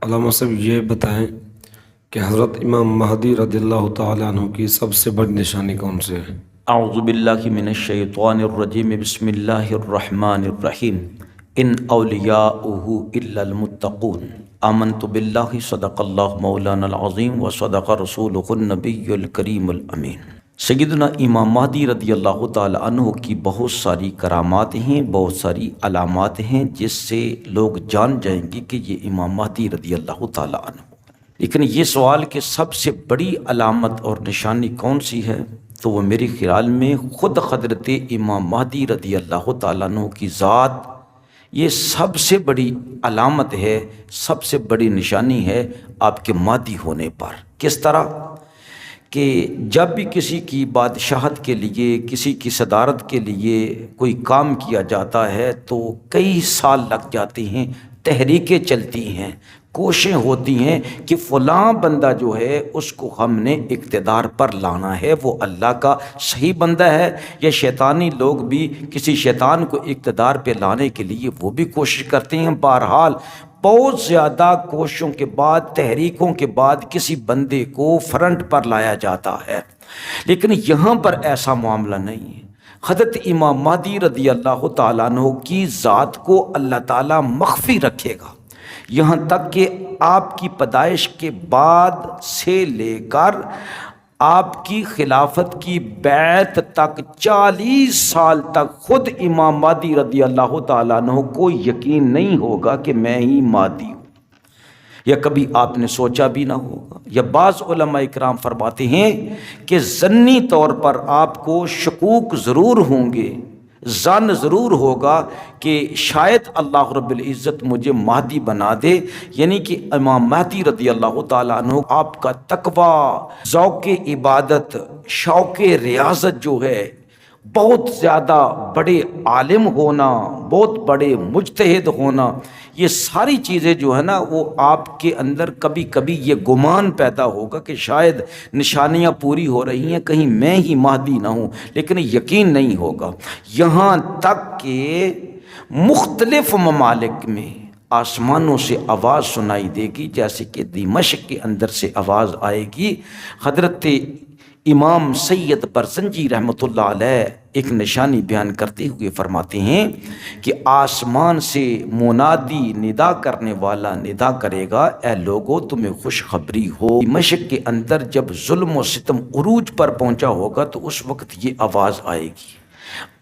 علامہ صاحب یہ بتائیں کہ حضرت امام مہدی رضی اللہ تعالیٰ عنہ کی سب سے بڑی نشانی کون سے ہے؟ اعوذ باللہ من الشیطان الرجیم بسم اللہ الرحمن الرحیم ان اولیاؤہ الا المتقون آمنت باللہ صدق اللہ مولانا العظیم و صدق رسولہ النبی الکریم الامین۔ سیدنا امام مہدی رضی اللہ تعالی عنہ کی بہت ساری کرامات ہیں، بہت ساری علامات ہیں جس سے لوگ جان جائیں گے کہ یہ امام مہدی رضی اللہ تعالی عنہ۔ لیکن یہ سوال کہ سب سے بڑی علامت اور نشانی کون سی ہے، تو وہ میرے خیال میں خود حضرت امام مہدی رضی اللہ تعالیٰ عنہ کی ذات یہ سب سے بڑی علامت ہے، سب سے بڑی نشانی ہے آپ کے مہدی ہونے پر۔ کس طرح کہ جب بھی کسی کی بادشاہت کے لیے، کسی کی صدارت کے لیے کوئی کام کیا جاتا ہے تو کئی سال لگ جاتے ہیں، تحریکیں چلتی ہیں، کوششیں ہوتی ہیں کہ فلاں بندہ جو ہے اس کو ہم نے اقتدار پر لانا ہے، وہ اللہ کا صحیح بندہ ہے یا شیطانی لوگ بھی کسی شیطان کو اقتدار پہ لانے کے لیے وہ بھی کوشش کرتے ہیں۔ بہرحال بہت زیادہ کوششوں کے بعد، تحریکوں کے بعد کسی بندے کو فرنٹ پر لایا جاتا ہے، لیکن یہاں پر ایسا معاملہ نہیں ہے۔ حضرت امام مہدی رضی اللہ تعالیٰ عنہ کی ذات کو اللہ تعالیٰ مخفی رکھے گا، یہاں تک کہ آپ کی پیدائش کے بعد سے لے کر آپ کی خلافت کی بیعت تک 40 سال تک خود امام مہدی رضی اللہ تعالیٰ عنہ کو یقین نہیں ہوگا کہ میں ہی مہدی ہوں، یا کبھی آپ نے سوچا بھی نہ ہوگا۔ یا بعض علماء اکرام فرماتے ہیں کہ ضمنی طور پر آپ کو شکوک ضرور ہوں گے، ظن ضرور ہوگا کہ شاید اللہ رب العزت مجھے مہدی بنا دے، یعنی کہ امام مہدی رضی اللہ تعالیٰ عنہ آپ کا تقوی، ذوق عبادت، شوق ریاضت جو ہے، بہت زیادہ بڑے عالم ہونا، بہت بڑے مجتہد ہونا، یہ ساری چیزیں جو ہے نا وہ آپ کے اندر کبھی کبھی یہ گمان پیدا ہوگا کہ شاید نشانیاں پوری ہو رہی ہیں، کہیں میں ہی مہدی نہ ہوں، لیکن یقین نہیں ہوگا۔ یہاں تک کہ مختلف ممالک میں آسمانوں سے آواز سنائی دے گی، جیسے کہ دمشق کے اندر سے آواز آئے گی۔ حضرت امام سید برزنجی رحمۃ اللہ علیہ ایک نشانی بیان کرتے ہوئے فرماتے ہیں کہ آسمان سے منادی ندا کرنے والا ندا کرے گا، اے لوگو تمہیں خوشخبری ہو۔ دمشق کے اندر جب ظلم و ستم عروج پر پہنچا ہوگا تو اس وقت یہ آواز آئے گی،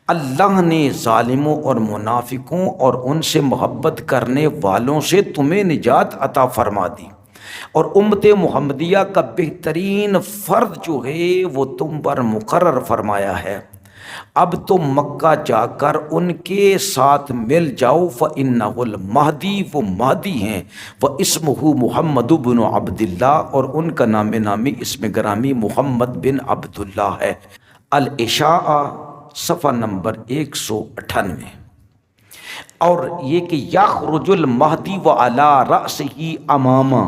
اللہ نے ظالموں اور منافقوں اور ان سے محبت کرنے والوں سے تمہیں نجات عطا فرما دی، اور امت محمدیہ کا بہترین فرد جو ہے وہ تم پر مقرر فرمایا ہے، اب تم مکہ جا کر ان کے ساتھ مل جاؤ، فَإِنَّهُ الْمَهْدِي، وہ مہدی ہیں، وَإِسْمُهُ مُحَمَّدُ بن عبداللہ، اور ان کا نام نامی اسم گرامی محمد بن عبداللہ ہے۔ الاشاعہ صفحہ نمبر 198۔ اور یہ کہ یخرج المہدی وعلی رأسہ امامہ،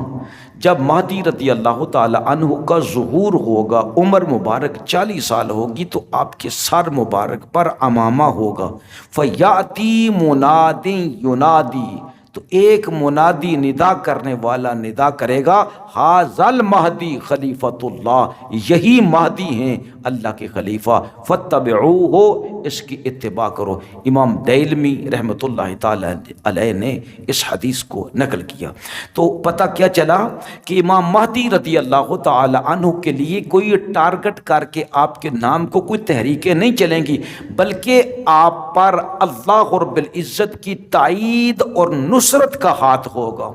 جب مہدی رضی اللہ تعالی عنہ کا ظہور ہوگا، عمر مبارک 40 سال ہوگی تو آپ کے سر مبارک پر امامہ ہوگا، فیاتی مناد ینادی، تو ایک منادی ندا کرنے والا ندا کرے گا، ھذا المہدی خلیفۃ اللہ، یہی مہدی ہیں اللہ کے خلیفہ، فاتبعوہ، اس کی اتباع کرو۔ امام دیلمی رحمۃ اللہ تعالی علیہ نے اس حدیث کو نقل کیا۔ تو پتہ کیا چلا کہ امام مہدی رضی اللہ تعالی عنہ کے لیے کوئی ٹارگٹ کر کے آپ کے نام کو کوئی تحریکیں نہیں چلیں گی، بلکہ آپ پر اللہ رب العزت کی تائید اور نصرت کا ہاتھ ہوگا۔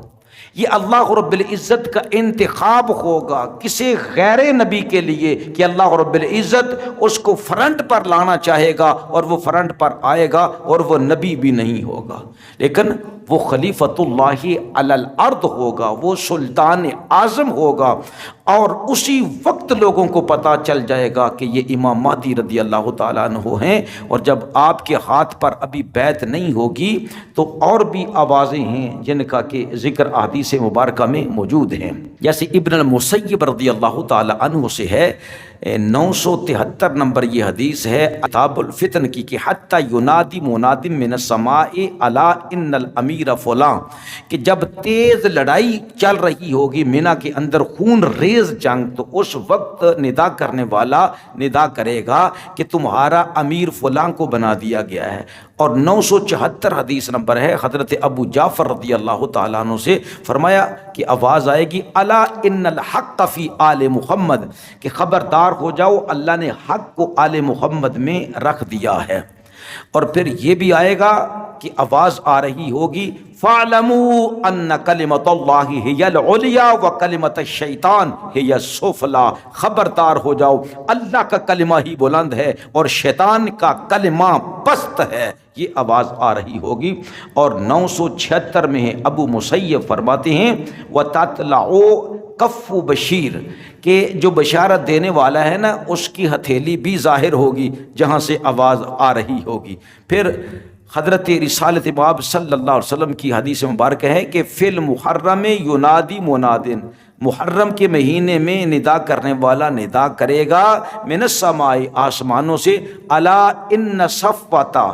یہ اللہ رب العزت کا انتخاب ہوگا کسی غیر نبی کے لیے کہ اللہ رب العزت اس کو فرنٹ پر لانا چاہے گا، اور وہ فرنٹ پر آئے گا اور وہ نبی بھی نہیں ہوگا، لیکن وہ خلیفۃ اللہ علی الارض ہوگا، وہ سلطان اعظم ہوگا، اور اسی وقت لوگوں کو پتہ چل جائے گا کہ یہ امام مہدی رضی اللہ تعالیٰ عنہ ہیں۔ اور جب آپ کے ہاتھ پر ابھی بیعت نہیں ہوگی تو اور بھی آوازیں ہیں جن کا کہ ذکر احادیث مبارکہ میں موجود ہیں، جیسے ابن المسیب رضی اللہ تعالیٰ عنہ سے ہے 973 نمبر یہ حدیث ہے کتاب الفتن کی، کہ حتی ینادی منادی من السماء الا ان الامیر فلاں، کہ جب تیز لڑائی چل رہی ہوگی مینا کے اندر، خون ریز جنگ، تو اس وقت ندا کرنے والا ندا کرے گا کہ تمہارا امیر فلاں کو بنا دیا گیا ہے۔ اور 974 حدیث نمبر ہے حضرت ابو جعفر رضی اللہ تعالیٰ عنہ سے فرمایا کہ آواز آئے گی الا ان الحق فی آل محمد، کہ خبردار ہو جاؤ اللہ نے حق کو آل محمد میں رکھ دیا ہے۔ اور پھر یہ بھی آئے گا کہ آواز آ رہی ہوگی فَاعْلَمُوا أَنَّ كَلِمَةَ اللَّهِ هِيَ الْعُلْيَا وَكَلِمَةَ الشَّيْطَانِ هِيَ السُّفْلَىٰ، خبردار ہو جاؤ اللہ کا کلمہ ہی بلند ہے اور شیطان کا کلمہ پست ہے، یہ آواز آ رہی ہوگی۔ اور 976 میں ہے ابو مسیب فرماتے ہیں وَتَطْلَعُ کف بشیر، کہ جو بشارت دینے والا ہے نا اس کی ہتھیلی بھی ظاہر ہوگی جہاں سے آواز آ رہی ہوگی۔ پھر حضرت رسالت باب صلی اللہ علیہ وسلم کی حدیث مبارکہ ہے کہ فی المحرم ینادی منادن، محرم کے مہینے میں ندا کرنے والا ندا کرے گا من السماء، آسمانوں سے، الا ان صفوتا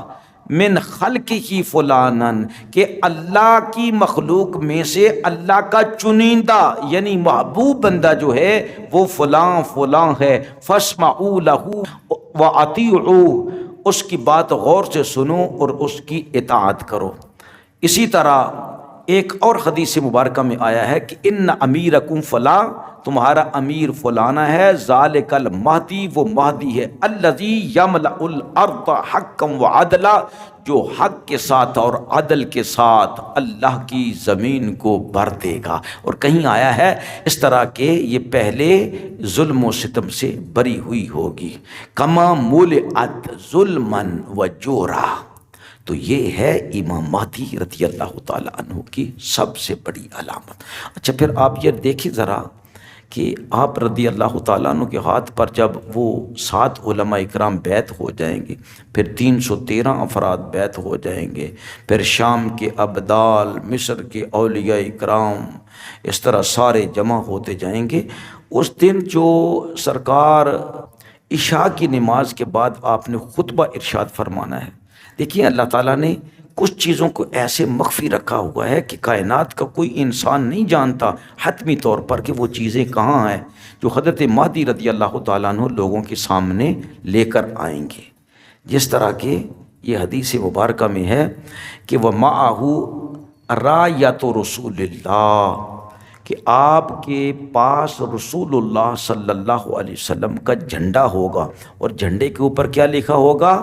من خلقہ فلانن، کہ اللہ کی مخلوق میں سے اللہ کا چنیندہ یعنی محبوب بندہ جو ہے وہ فلاں فلاں ہے، فاسمعوا لہ واطیعوہ، اس کی بات غور سے سنو اور اس کی اطاعت کرو۔ اسی طرح ایک اور حدیث مبارکہ میں آیا ہے کہ ان امیرکم فلاں، تمہارا امیر فلانا ہے، ذالک المہدی، وہ مہدی ہے، الذی یملأ الارض حقا وعدلا، جو حق کے ساتھ اور عدل کے ساتھ اللہ کی زمین کو بھر دے گا۔ اور کہیں آیا ہے اس طرح کہ یہ پہلے ظلم و ستم سے بری ہوئی ہوگی، کما ملئت ظلما و جورا۔ تو یہ ہے امام مہدی رضی اللہ تعالیٰ عنہ کی سب سے بڑی علامت۔ اچھا پھر آپ یہ دیکھیں ذرا کہ آپ رضی اللہ تعالیٰ عنہ کے ہاتھ پر جب وہ 7 علماء اکرام بیعت ہو جائیں گے، پھر 313 افراد بیعت ہو جائیں گے، پھر شام کے ابدال، مصر کے اولیاء اکرام، اس طرح سارے جمع ہوتے جائیں گے۔ اس دن جو سرکار عشاء کی نماز کے بعد آپ نے خطبہ ارشاد فرمانا ہے، دیکھیے اللہ تعالیٰ نے کچھ چیزوں کو ایسے مخفی رکھا ہوا ہے کہ کائنات کا کوئی انسان نہیں جانتا حتمی طور پر کہ وہ چیزیں کہاں ہیں، جو حضرت مہدی رضی اللہ تعالیٰ عنہ لوگوں کے سامنے لے کر آئیں گے۔ جس طرح کہ یہ حدیث مبارکہ میں ہے کہ وَمَعَهُ رَایَةُ رسول اللہ، کہ آپ کے پاس رسول اللہ صلی اللہ علیہ وسلم کا جھنڈا ہوگا، اور جھنڈے کے اوپر کیا لکھا ہوگا؟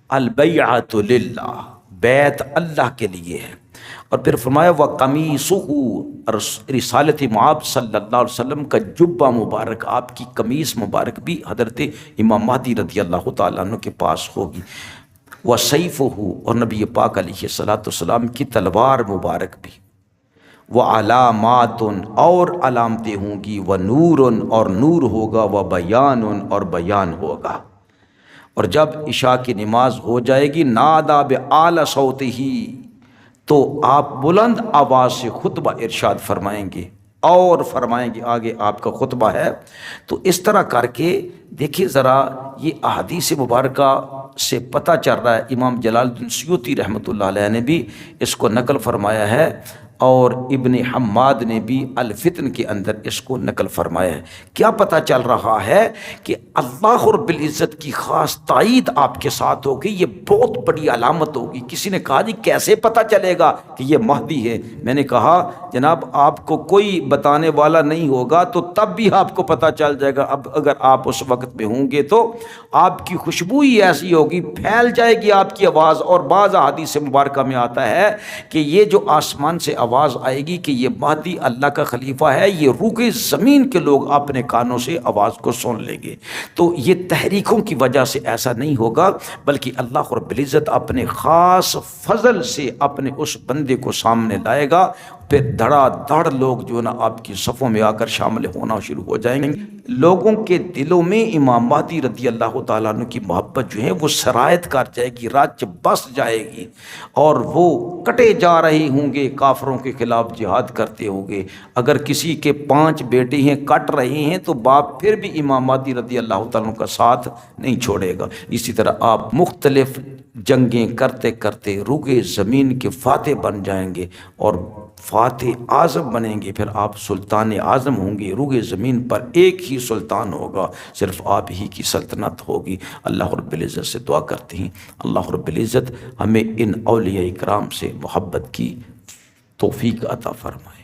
البیعۃ للہ، بیعت اللہ کے لیے ہے۔ اور پھر فرمایا وَقَمِيصُهُ، رسالت مآب صلی اللہ علیہ وسلم کا جبہ مبارک، آپ کی قمیص مبارک بھی حضرت امام مہدی رضی اللہ تعالیٰ عنہ کے پاس ہوگی۔ وَسَيْفُهُ، اور نبی پاک علیہ السلام کی تلوار مبارک بھی۔ وَعَلَامَاتٌ، اور علامتیں ہوں گی، وَنُورٌ، اور نور ہوگا، وَبَيَانٌ، اور بیان ہوگا۔ اور جب عشاء کی نماز ہو جائے گی نادا بِأَعْلَى صَوْتِهِ، تو آپ بلند آواز سے خطبہ ارشاد فرمائیں گے، اور فرمائیں گے آگے آپ کا خطبہ ہے۔ تو اس طرح کر کے دیکھیں ذرا، یہ احادیث مبارکہ سے پتہ چل رہا ہے، امام جلال الدین سیوطی رحمۃ اللہ علیہ نے بھی اس کو نقل فرمایا ہے، اور ابن حماد نے بھی الفتن کے اندر اس کو نقل فرمایا ہے۔ کیا پتہ چل رہا ہے کہ اللہ رب العزت کی خاص تائید آپ کے ساتھ ہوگی، یہ بہت بڑی علامت ہوگی۔ کسی نے کہا جی کیسے پتہ چلے گا کہ یہ مہدی ہے؟ میں نے کہا جناب آپ کو کوئی بتانے والا نہیں ہوگا تو تب بھی آپ کو پتہ چل جائے گا۔ اب اگر آپ اس وقت میں ہوں گے تو آپ کی خوشبو ہی ایسی ہوگی، پھیل جائے گی آپ کی آواز۔ اور بعض احادیث مبارکہ میں آتا ہے کہ یہ جو آسمان سے آواز آئے گی کہ یہ مہدی اللہ کا خلیفہ ہے، یہ روئے زمین کے لوگ اپنے کانوں سے آواز کو سن لیں گے۔ تو یہ تحریکوں کی وجہ سے ایسا نہیں ہوگا، بلکہ اللہ رب العزت اپنے خاص فضل سے اپنے اس بندے کو سامنے لائے گا، پھر دھڑا دھڑ لوگ جو ہے نا آپ کی صفوں میں آ کر شامل ہونا شروع ہو جائیں گے۔ لوگوں کے دلوں میں امام مہدی رضی اللہ تعالیٰ عنہ کی محبت جو ہے وہ سرایت کر جائے گی، رچ بس جائے گی، اور وہ کٹے جا رہے ہوں گے، کافروں کے خلاف جہاد کرتے ہوں گے۔ اگر کسی کے 5 بیٹے ہیں کٹ رہے ہیں تو باپ پھر بھی امام مہدی رضی اللہ تعالیٰ عنہ کا ساتھ نہیں چھوڑے گا۔ اسی طرح آپ مختلف جنگیں کرتے کرتے روئے زمین کے فاتح بن جائیں گے اور فاتح اعظم بنیں گے، پھر آپ سلطان اعظم ہوں گے۔ روئے زمین پر ایک ہی سلطان ہوگا، صرف آپ ہی کی سلطنت ہوگی۔ اللہ رب العزت سے دعا کرتے ہیں اللہ رب العزت ہمیں ان اولیاء کرام سے محبت کی توفیق عطا فرمائے۔